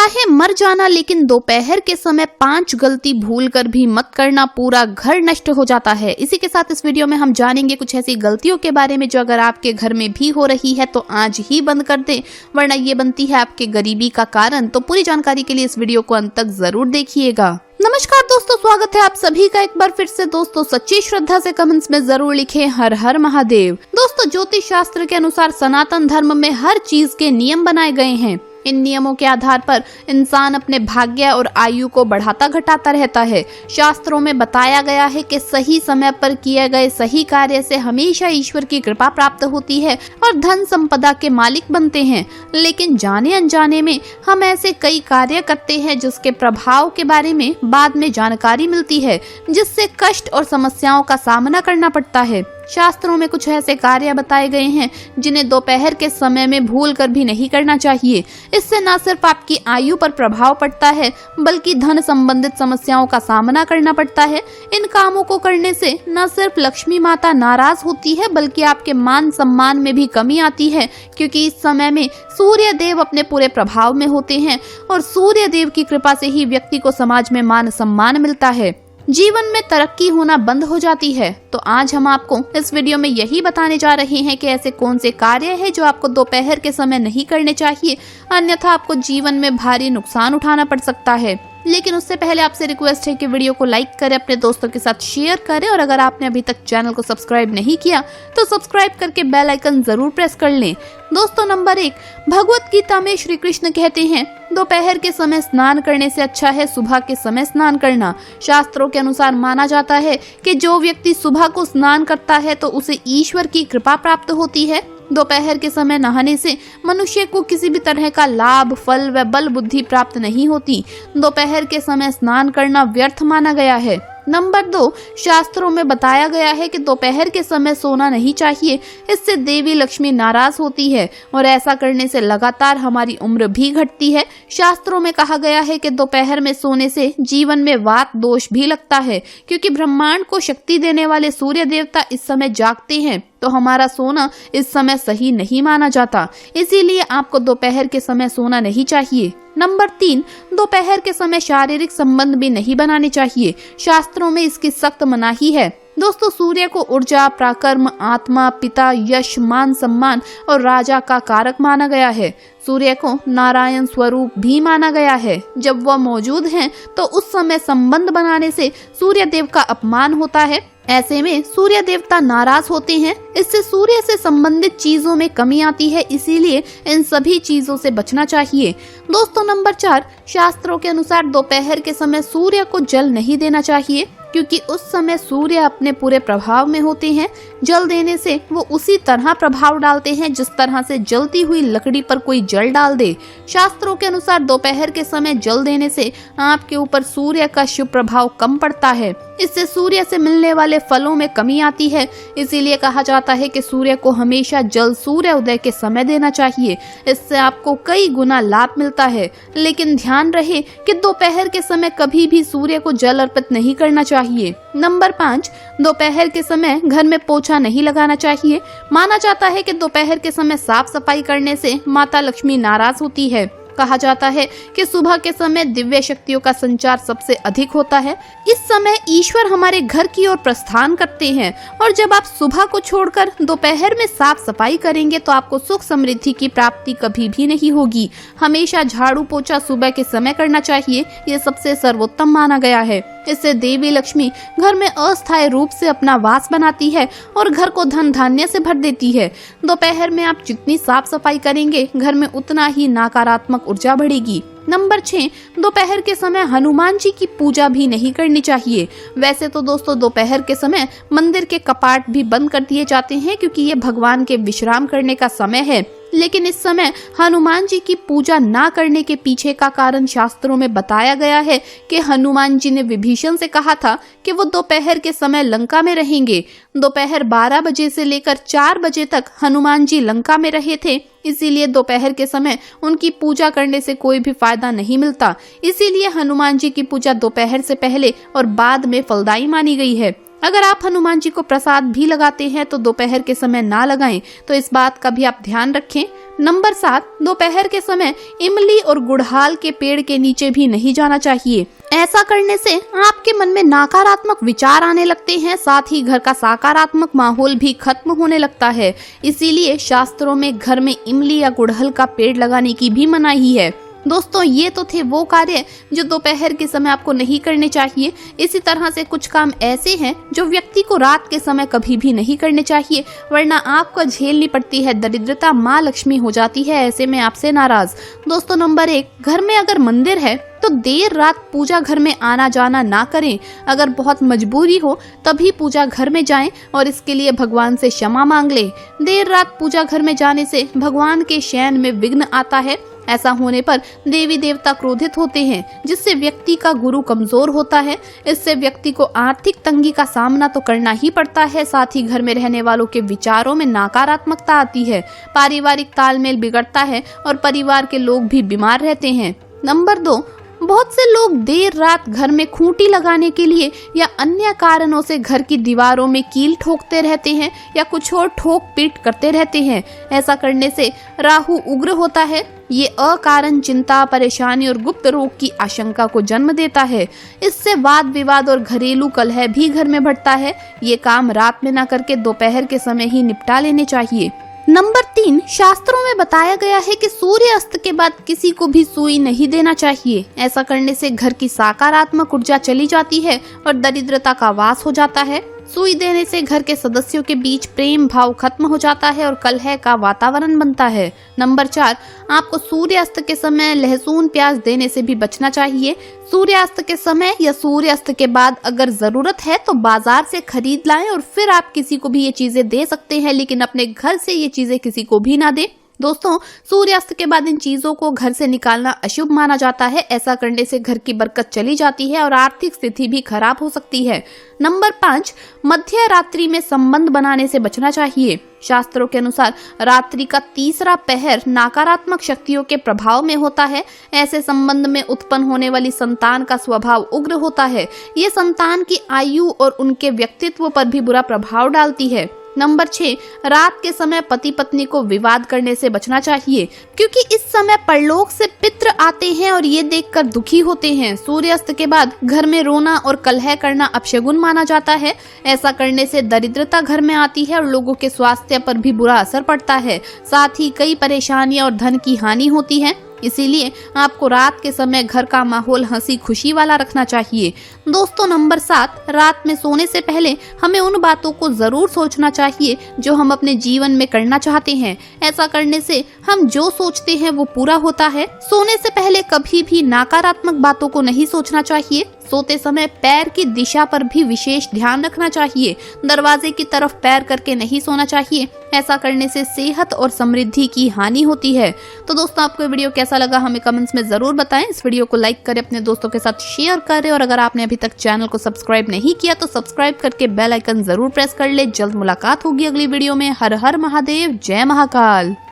चाहे मर जाना, लेकिन दोपहर के समय 5 गलती भूलकर भी मत करना, पूरा घर नष्ट हो जाता है। इसी के साथ इस वीडियो में हम जानेंगे कुछ ऐसी गलतियों के बारे में जो अगर आपके घर में भी हो रही है तो आज ही बंद कर दें, वरना ये बनती है आपके गरीबी का कारण। तो पूरी जानकारी के लिए इस वीडियो को अंत तक जरूर देखिएगा। नमस्कार दोस्तों, स्वागत है आप सभी का एक बार फिर से। दोस्तों सच्ची श्रद्धा से कमेंट्स में जरूर लिखें हर हर महादेव। दोस्तों ज्योतिष शास्त्र के अनुसार सनातन धर्म में हर चीज के नियम बनाए गए हैं। इन नियमों के आधार पर इंसान अपने भाग्य और आयु को बढ़ाता घटाता रहता है। शास्त्रों में बताया गया है कि सही समय पर किए गए सही कार्य से हमेशा ईश्वर की कृपा प्राप्त होती है और धन संपदा के मालिक बनते हैं। लेकिन जाने अनजाने में हम ऐसे कई कार्य करते हैं जिसके प्रभाव के बारे में बाद में जानकारी मिलती है, जिससे कष्ट और समस्याओं का सामना करना पड़ता है। शास्त्रों में कुछ ऐसे कार्य बताए गए हैं जिन्हें दोपहर के समय में भूल कर भी नहीं करना चाहिए। इससे न सिर्फ आपकी आयु पर प्रभाव पड़ता है बल्कि धन संबंधित समस्याओं का सामना करना पड़ता है। इन कामों को करने से न सिर्फ लक्ष्मी माता नाराज होती है बल्कि आपके मान सम्मान में भी कमी आती है, क्योंकि इस समय में सूर्य देव अपने पूरे प्रभाव में होते हैं और सूर्य देव की कृपा से ही व्यक्ति को समाज में मान सम्मान मिलता है, जीवन में तरक्की होना बंद हो जाती है। तो आज हम आपको इस वीडियो में यही बताने जा रहे हैं कि ऐसे कौन से कार्य हैं जो आपको दोपहर के समय नहीं करने चाहिए, अन्यथा आपको जीवन में भारी नुकसान उठाना पड़ सकता है। लेकिन उससे पहले आपसे रिक्वेस्ट है कि वीडियो को लाइक करें, अपने दोस्तों के साथ शेयर करें और अगर आपने अभी तक चैनल को सब्सक्राइब नहीं किया तो सब्सक्राइब करके बेल आइकन जरूर प्रेस कर लें। दोस्तों नंबर 1, भगवत गीता में श्री कृष्ण कहते हैं दोपहर के समय स्नान करने से अच्छा है सुबह के समय स्नान करना। शास्त्रों के अनुसार माना जाता है कि जो व्यक्ति सुबह को स्नान करता है तो उसे ईश्वर की कृपा प्राप्त होती है। दोपहर के समय नहाने से मनुष्य को किसी भी तरह का लाभ, फल व बल बुद्धि प्राप्त नहीं होती। दोपहर के समय स्नान करना व्यर्थ माना गया है। नंबर 2, शास्त्रों में बताया गया है कि दोपहर के समय सोना नहीं चाहिए, इससे देवी लक्ष्मी नाराज होती है और ऐसा करने से लगातार हमारी उम्र भी घटती है। शास्त्रों में कहा गया है कि दोपहर में सोने से जीवन में वात दोष भी लगता है, क्योंकि ब्रह्मांड को शक्ति देने वाले सूर्य देवता इस समय जागते हैं, तो हमारा सोना इस समय सही नहीं माना जाता। इसीलिए आपको दोपहर के समय सोना नहीं चाहिए। नंबर 3, दोपहर के समय शारीरिक संबंध भी नहीं बनाने चाहिए। शास्त्रों में इसकी सख्त मनाही है। दोस्तों सूर्य को ऊर्जा, पराक्रम, आत्मा, पिता, यश, मान सम्मान और राजा का कारक माना गया है। सूर्य को नारायण स्वरूप भी माना गया है। जब वह मौजूद हैं तो उस समय संबंध बनाने से सूर्य देव का अपमान होता है। ऐसे में सूर्य देवता नाराज होते हैं, इससे सूर्य से संबंधित चीजों में कमी आती है, इसीलिए इन सभी चीजों से बचना चाहिए। दोस्तों नंबर 4, शास्त्रों के अनुसार दोपहर के समय सूर्य को जल नहीं देना चाहिए, क्योंकि उस समय सूर्य अपने पूरे प्रभाव में होते हैं। जल देने से वो उसी तरह प्रभाव डालते हैं जिस तरह से जलती हुई लकड़ी पर कोई जल डाल दे। शास्त्रों के अनुसार दोपहर के समय जल देने से आपके ऊपर सूर्य का शुभ प्रभाव कम पड़ता है, इससे सूर्य से मिलने वाले फलों में कमी आती है। इसीलिए कहा जाता है कि सूर्य को हमेशा जल सूर्य उदय के समय देना चाहिए, इससे आपको कई गुना लाभ मिलता है। लेकिन ध्यान रहे कि दोपहर के समय कभी भी सूर्य को जल अर्पित नहीं करना चाहिए। नंबर 5, दोपहर के समय घर में पोछा नहीं लगाना चाहिए। माना जाता है कि दोपहर के समय साफ सफाई करने से माता लक्ष्मी नाराज होती है। कहा जाता है कि सुबह के समय दिव्य शक्तियों का संचार सबसे अधिक होता है। इस समय ईश्वर हमारे घर की ओर प्रस्थान करते हैं और जब आप सुबह को छोड़कर दोपहर में साफ सफाई करेंगे तो आपको सुख समृद्धि की प्राप्ति कभी भी नहीं होगी। हमेशा झाड़ू पोछा सुबह के समय करना चाहिए, ये सबसे सर्वोत्तम माना गया है। इससे देवी लक्ष्मी घर में अस्थायी रूप से अपना वास बनाती है और घर को धन धान्य से भर देती है। दोपहर में आप जितनी साफ सफाई करेंगे घर में उतना ही नकारात्मक ऊर्जा बढ़ेगी। नंबर 6, दोपहर के समय हनुमान जी की पूजा भी नहीं करनी चाहिए। वैसे तो दोस्तों दोपहर के समय मंदिर के कपाट भी बंद कर दिए जाते हैं, क्योंकि ये भगवान के विश्राम करने का समय है। लेकिन इस समय हनुमान जी की पूजा ना करने के पीछे का कारण शास्त्रों में बताया गया है कि हनुमान जी ने विभीषण से कहा था कि वो दोपहर के समय लंका में रहेंगे। दोपहर 12 बजे से लेकर 4 बजे तक हनुमान जी लंका में रहे थे, इसीलिए दोपहर के समय उनकी पूजा करने से कोई भी फायदा नहीं मिलता। इसीलिए हनुमान जी की पूजा दोपहर से पहले और बाद में फलदायी मानी गई है। अगर आप हनुमान जी को प्रसाद भी लगाते हैं तो दोपहर के समय ना लगाएं, तो इस बात का भी आप ध्यान रखें। नंबर 7, दोपहर के समय इमली और गुड़हल के पेड़ के नीचे भी नहीं जाना चाहिए। ऐसा करने से आपके मन में नकारात्मक विचार आने लगते हैं, साथ ही घर का सकारात्मक माहौल भी खत्म होने लगता है। इसीलिए शास्त्रों में घर में इमली या गुड़हल का पेड़ लगाने की भी मनाही है। दोस्तों, ये तो थे वो कार्य जो दोपहर के समय आपको नहीं करने चाहिए। इसी तरह से कुछ काम ऐसे हैं जो व्यक्ति को रात के समय कभी भी नहीं करने चाहिए, वरना आपको झेलनी पड़ती है दरिद्रता, माँ लक्ष्मी हो जाती है ऐसे में आपसे नाराज। दोस्तों, नंबर 1, घर में अगर मंदिर है तो देर रात पूजा घर में आना जाना ना करें। अगर बहुत मजबूरी हो तभी पूजा घर में जाएं और इसके लिए भगवान से क्षमा मांग लें। देर रात पूजा घर में जाने से भगवान के शयन में विघ्न आता है। ऐसा होने पर देवी देवता क्रोधित होते हैं, जिससे व्यक्ति का गुरु कमजोर होता है। इससे व्यक्ति को आर्थिक तंगी का सामना तो करना ही पड़ता है, साथ ही घर में रहने वालों के विचारों में नकारात्मकता आती है, पारिवारिक तालमेल बिगड़ता है और परिवार के लोग भी बीमार रहते हैं। नंबर 2, बहुत से लोग देर रात घर में खूंटी लगाने के लिए या अन्य कारणों से घर की दीवारों में कील ठोकते रहते हैं या कुछ और ठोक पीट करते रहते हैं। ऐसा करने से राहु उग्र होता है। ये अकारण चिंता, परेशानी और गुप्त रोग की आशंका को जन्म देता है। इससे वाद विवाद और घरेलू कलह भी घर में बढ़ता है। ये काम रात में न करके दोपहर के समय ही निपटा लेने चाहिए। नंबर 3, शास्त्रों में बताया गया है कि सूर्य अस्त के बाद किसी को भी सुई नहीं देना चाहिए। ऐसा करने से घर की सकारात्मक ऊर्जा चली जाती है और दरिद्रता का वास हो जाता है। सुई देने से घर के सदस्यों के बीच प्रेम भाव खत्म हो जाता है और कलह का वातावरण बनता है। नंबर 4, आपको सूर्यास्त के समय लहसुन प्याज देने से भी बचना चाहिए। सूर्यास्त के समय या सूर्यास्त के बाद अगर जरूरत है तो बाजार से खरीद लाएं और फिर आप किसी को भी ये चीजें दे सकते हैं, लेकिन अपने घर से ये चीजें किसी को भी ना दें। दोस्तों, सूर्यास्त के बाद इन चीजों को घर से निकालना अशुभ माना जाता है। ऐसा करने से घर की बरकत चली जाती है और आर्थिक स्थिति भी खराब हो सकती है। नंबर 5, मध्य रात्रि में संबंध बनाने से बचना चाहिए। शास्त्रों के अनुसार रात्रि का तीसरा पहर नकारात्मक शक्तियों के प्रभाव में होता है। ऐसे संबंध में उत्पन्न होने वाली संतान का स्वभाव उग्र होता है। ये संतान की आयु और उनके व्यक्तित्व पर भी बुरा प्रभाव डालती है। नंबर 6, रात के समय पति पत्नी को विवाद करने से बचना चाहिए, क्योंकि इस समय परलोक से पितृ आते हैं और ये देखकर दुखी होते हैं। सूर्यास्त के बाद घर में रोना और कलह करना अपशगुन माना जाता है। ऐसा करने से दरिद्रता घर में आती है और लोगों के स्वास्थ्य पर भी बुरा असर पड़ता है। साथ ही कई परेशानियां और धन की हानि होती है। इसीलिए आपको रात के समय घर का माहौल हंसी खुशी वाला रखना चाहिए। दोस्तों, नंबर 7, रात में सोने से पहले हमें उन बातों को जरूर सोचना चाहिए जो हम अपने जीवन में करना चाहते हैं। ऐसा करने से हम जो सोचते हैं वो पूरा होता है। सोने से पहले कभी भी नकारात्मक बातों को नहीं सोचना चाहिए। सोते समय पैर की दिशा पर भी विशेष ध्यान रखना चाहिए। दरवाजे की तरफ पैर करके नहीं सोना चाहिए। ऐसा करने से सेहत और समृद्धि की हानि होती है। तो दोस्तों, आपको वीडियो कैसा लगा हमें कमेंट्स में जरूर बताएं। इस वीडियो को लाइक करें, अपने दोस्तों के साथ शेयर करें और अगर आपने अभी तक चैनल को सब्सक्राइब नहीं किया तो सब्सक्राइब करके बेल आइकन जरूर प्रेस कर ले। जल्द मुलाकात होगी अगली वीडियो में। हर हर महादेव, जय महाकाल।